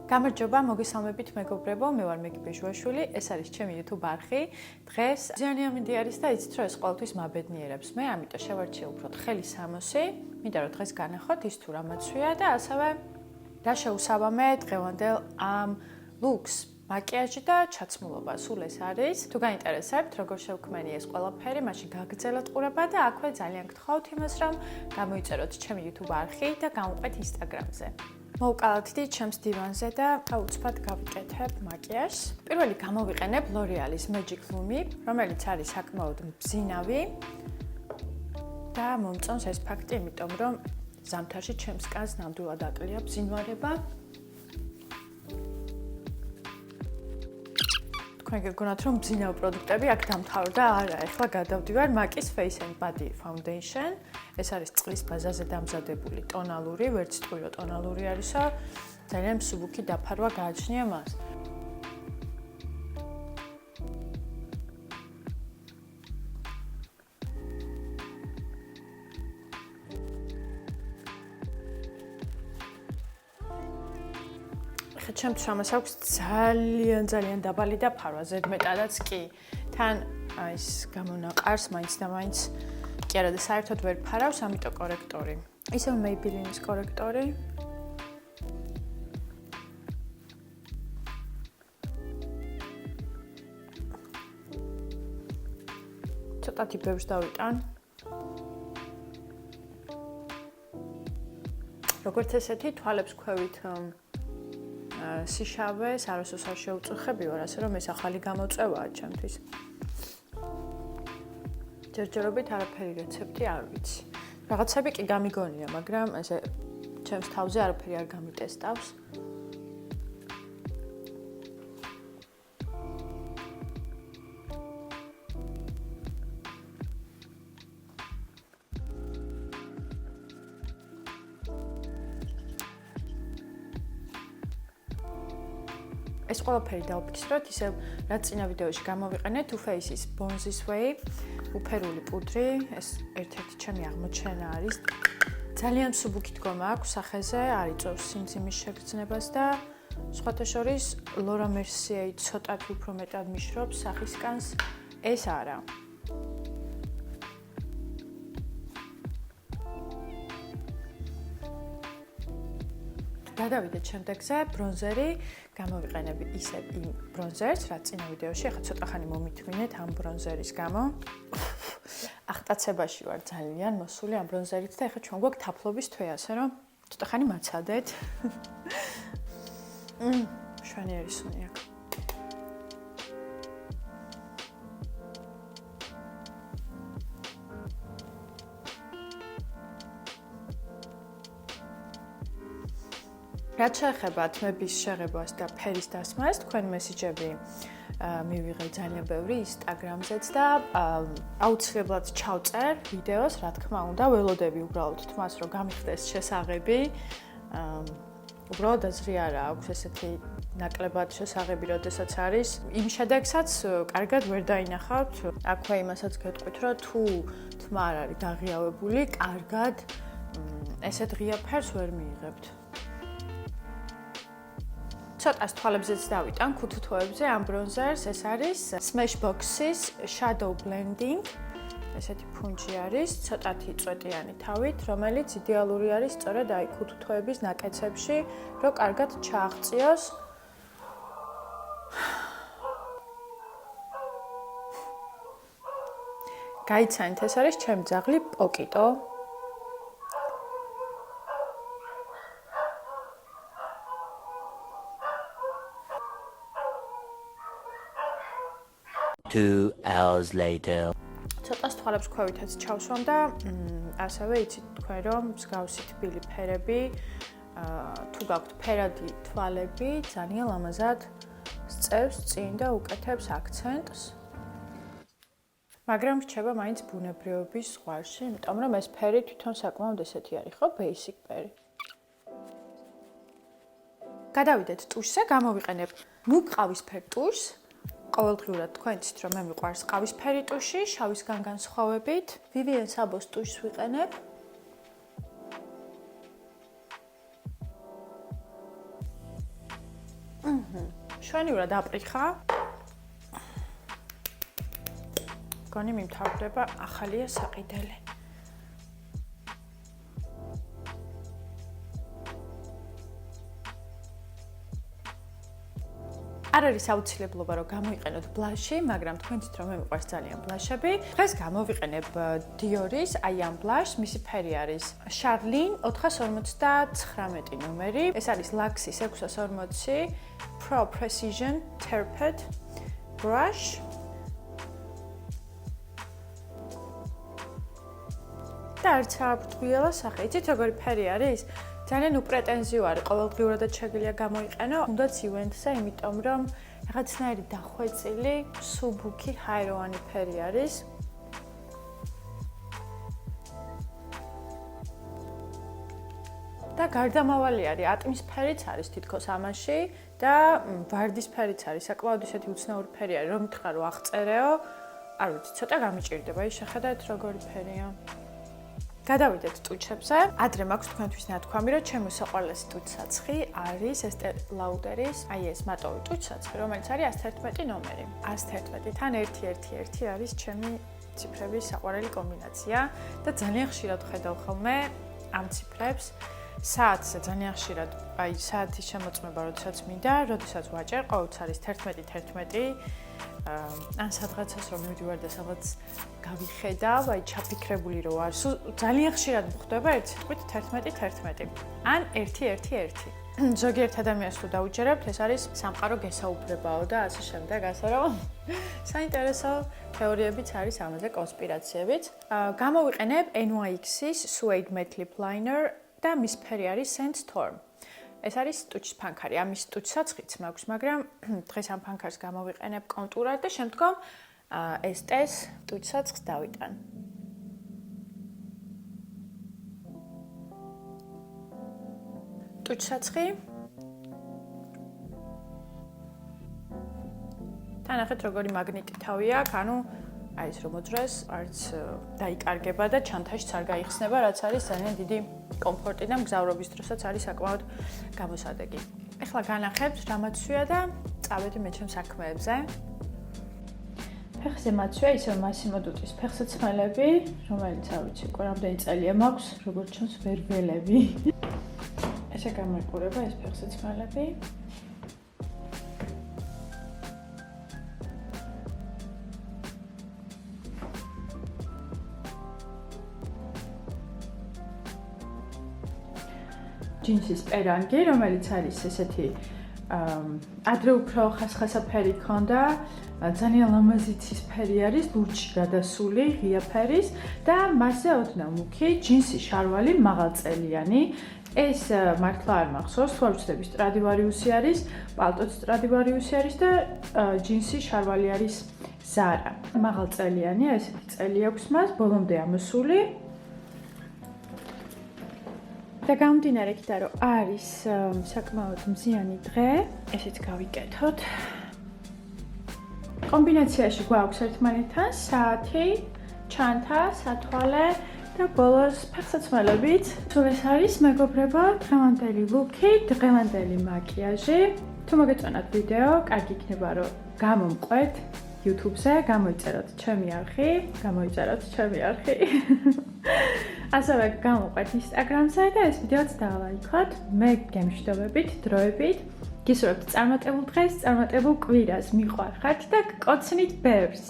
გამარჯობა, მოგესალმებით მეგობრებო, მე ვარ MegiBeauty, ეს არის ჩემი YouTube არხი. დღეს მზიანი ამინდი არის და იცით რომ ეს ყოველთვის მაბედნიერებს. მე ამიტომ შევარჩიე უფრო ხელი სამოსი, მინდა რომ დღეს განახოთ ის თუ რა მოცვია და ასევე რა შეუსაბამე დღევანდელ ამ ლუქს, მაკიაჟი და ჩაცმულობა სულ ეს არის. თუ გაინტერესებთ, როგორ შევქმენი ეს ყველაფერი, მაშინ გაგრძელოთ ყურება და აქვე ძალიან გთხოვთ იმას, რომ გამოიწეროთ ჩემი YouTube არხი და გამოვყეთ Instagram-ზე. მოვკალათდი ჩემს დივანზე და უცბად გავიკეთებ მაკიაჟს. პირველი გამოვიყენებ L'Oreal-ის Magic Lumi, რომელიც არის საკმაოდ მბზინავი და მომწონს ეს ფაქტი, იმიტომ რომ ზამთარში ჩემს კანს ნამდვილად აკლია ბზინვარება. თქვენ გეგონათ რომ ბზინავ პროდუქტები აქ დამთავრდა? არა, ეხლა გადავდივარ MAC-ის Face and Body Foundation. ეს არის წყლის ბაზაზე დამზადებული ტონალური, ვერციტყვიო ტონალური არისო, ძალიან მსუბუქი დაფარვა გააჩნია მას. ჩემთვის ამას აქვს ძალიან დაბალი დაფარვა, ზედმეტადაც კი. თან ის გამონაყარს მაინც და მაინც კი არა და საერთოდ ვერ ფარავს, ამიტომ კორექტორი. ისევ Maybelline-ის კორექტორი. ცოტათი ბევრს დავიტან. როგორც ესეთი თვალებს ქვევით სიშავეს, არასოდეს არ შეუწუხებიო, ასე რომ ეს ახალი გამოწვევაა ჩემთვის. ჯერჯერობით არაფერი რეცეპტი არ ვიცი. რაღაცები კი გამიგონია, მაგრამ ესე ჩემს თავზე არაფერი არ გამიტესტავს. ეს ყველაფერი დავფიქროთ, ისევ რაც წინა ვიდეოში გამოვიყენე Too Faced-ის Bronze Way უფერული პუდრი, ეს ერთ-ერთი ჩემი აღმოჩენა არის. ძალიან მსუბუქი დგომა აქვს სახეზე, არ იწვევს სიმძიმის შეგრძნებას და სხვათა შორის Laura Mercier ცოტათი უფრო მეტად მიშრობს სახისკანს, ეს არა. გადავიდეთ შემდეგზე, ბრონზერი, გამოვიყენებ ისევ იმ ბრონზერს, რაც წინა ვიდეოში, ახლა ცოტა ხანი მომითმინეთ ამ ბრონზერის გამო. ახტაცებაში ვარ ძალიან მოსული ამ ბრონზერით და ახლა ჩვენ გვაქვს თაფლობის თვე, ასე რომ ცოტა ხანი მაცადეთ. შვენიერი სუნი აქვს. რაც შეეხება თმების შეღებას და ფერის დასმას, თქვენ მესიჯები მივიღეთ ძალიან ბევრი Instagram-ზეც და აუცილებლად ჩავწერ ვიდეოს, რა თქმა უნდა, ველოდები უბრალოდ თმას, რომ გამიხდეს შესაღები. უბრალოდ აზრი არა აქვს ესეთი ნაკლებად შესაღები, როდესაც არის. იმ შედეგსაც კარგად ვერ დაინახავთ. აქვე იმასაც გეტყვით, რომ თუ თმა არ არის დაღიავებული, კარგად ესეთ ღია ფერს ვერ მიიღებთ. ცოტას თვალებზეც დავიტან ქუთუთოებზე ამ ბრონზერს, ეს არის Smashbox-ის Shadow Blending. ესეთი ფუნჯი არის, ცოტათი წვეტიანი თავით, რომელიც იდეალური არის სწორედ აი ქუთუთოების ნაკეცებში, რომ კარგად ჩააღწიოს. გაიცანით, ეს არის ჩემი ძაღლი პოკიტო. Two hours later. ცოტას თვალებს ქვევითაც ჩავსვამ და ასევე იცით თქვენ რომ მსგავსი თბილი ფერები თუ გაქვთ ფერადი თვალები, ძალიან ლამაზად სწევს წინ და უკეთებს აქცენტს. მაგრამ რჩება მაინც ბუნებრივობის ზღვარში, იმიტომ რომ ეს ფერი თვითონ საკმაოდ ესეთი არის, ხო, basic ფერი. გადავიდეთ ტუშზე, გამოვიყენებ მუქყავისფერ ტუშს. ყოველდღიურად თქვენ იცით რომ მე მიყვარს ყავისფერი ტუში, შავისგან განსხვავებით. Vivienne Sabos ტუშს ვიყენებ. შვენივრად აპრიხა. გონი მიმთავრდება ახალია საყიდელი. არ არის აუცილებლობა რომ გამოიყენოთ ბლაში, მაგრამ თქვენ თვით რომ მე მიყვარს ძალიან ბლაშები. დღეს გამოვიყენებ დიორის აი ამ ბლაშს, მისი ფერი არის Charlene 459 ნომერი. ეს არის ლაქსის 640 Pro Precision Turped Brush. და არც აბტყიალა სახე. იცით როგორი ფერი არის? ძალიან უპრეტენზიოარი, ყოველდღიურადაც შეგვიძლია გამოიყენო, თუნდაც ივენთზე, იმიტომ რომ რაღაცნაირი დახვეწილი, სუბუქი, ჰაეროვანი ფერი არის. და გარდამავალი არის, ატმისფერიც არის თითქოს ამაში და ვარდისფერიც არის, საკმაოდ ისეთი უცნაური ფერი არის, რომ მითხრა რომ აღწერეო, არ ვიცი, ცოტა გამიჭირდება, ის შეხედეთ როგორი ფერია. გადავიდეთ ტუჩებზე. ადრე მაქვს თქვენთვის ნათქვამი, რომ ჩემი საყვარლესი ტუჩსაცხი არის Estee Lauderis, აი ეს მატოვი ტუჩსაცხი, რომელიც არის 111 ნომერი. 111-თან 111 არის ჩემი ციფრების საყვარელი კომბინაცია და ძალიან ხშირად ხედავ ხოლმე ამ ციფრებს. საათზე ძალიან ხშირად, აი საათის შემოწმება, როდესაც მინდა, როდესაც ვაჭერ, ყოველთვის არის 11-11. ან სადღაცას რომ მივდივარ და სადღაც გავიხედავ, აი ჩაფიქრებული რო ვარ, ძალიან ხშირად მხდება ერთი თვით 11-11 ან 1-1-1. ზოგიერთ ადამიანს თუ დაუჯერებთ, ეს არის სამყარო გესაუბრებაო და ასე შემდეგ, ასე რომ საინტერესო თეორიებიც არის ამაზე, კონსპირაციებიც. გამოვიყენებ NYX-ის Suede Matte Lip Liner და მის ფერი არის Sandstorm. ეს არის ტუჩის ფანქარი, ამის ტუჩსაცხიც მაქვს, მაგრამ დღეს ამ ფანქარს გამოვიყენებ კონტურად და შემდგომ Estee-ს ტუჩსაცხს დავიტან. ტუჩსაცხი. თანახეთ როგორი მაგნიტი თავი აქვს, ანუ აი ეს რომ მოძრას არც დაიკარგება და ჩანთაშიც არ გაიხსნება, რაც არის ძალიან დიდი კომფორტი და მგზავრობის დროსაც არის საკმაოდ გამოსადეგი. ეხლა განახებთ რა მაცვია და წავედი მე ჩემ საქმეებზე. ფეხზე მაცვია ისევ Massimo Dutti's ფეხსაცმელები, რომელიც არ ვიცი, უკვე რამდენი წელია მაქვს, როგორც ჩანს ვერ ველები. ესე გამოიყურება ეს ფეხსაცმელები. ჯინსის პერანგი, რომელიც არის ესეთი ადრე უფრო ხასხასაფერი ქონდა, ძალიან ლამაზი ცისფერი არის, ლურჯში გადასული, ღია ფერის და მასზე ოდნავ მუქი ჯინსის შარვალი მაღალწელიანი. ეს მართლა არ მახსოვს, თუ არ ვცდები Stradivarius-ი არის, პალტოც Stradivarius-ი არის და ჯინსის შარვალი არის Zara. მაღალწელიანია, ესეთი წელი აქვს მას, ბოლომდე ამოსული. და გამომდინარე იქიდან, რომ არის საკმაოდ მზიანი დღე, ესეც გავიკეთოთ. კომბინაციაში გვაქვს ერთმანეთთან საათი, ჩანთა, სათვალე და ბოლოს ფეხსაცმელებიც. თუ ეს არის მეგობრებო, დღევანდელი ლუქი, დღევანდელი მაკიაჟი. თუ მოგეწონათ ვიდეო, კარგი იქნება, რომ გამომყვეთ YouTube-ზე, გამოიწეროთ ჩემი არხი. ასევე გამოყვეთ Instagram-ზე და ეს ვიდეოც დალაიქოთ. მე გემშვიდობებით, დროებით. გისურვებთ წარმატებულ დღეს, წარმატებულ კვირას, მიყვარხართ და გკოცნით ბევრს.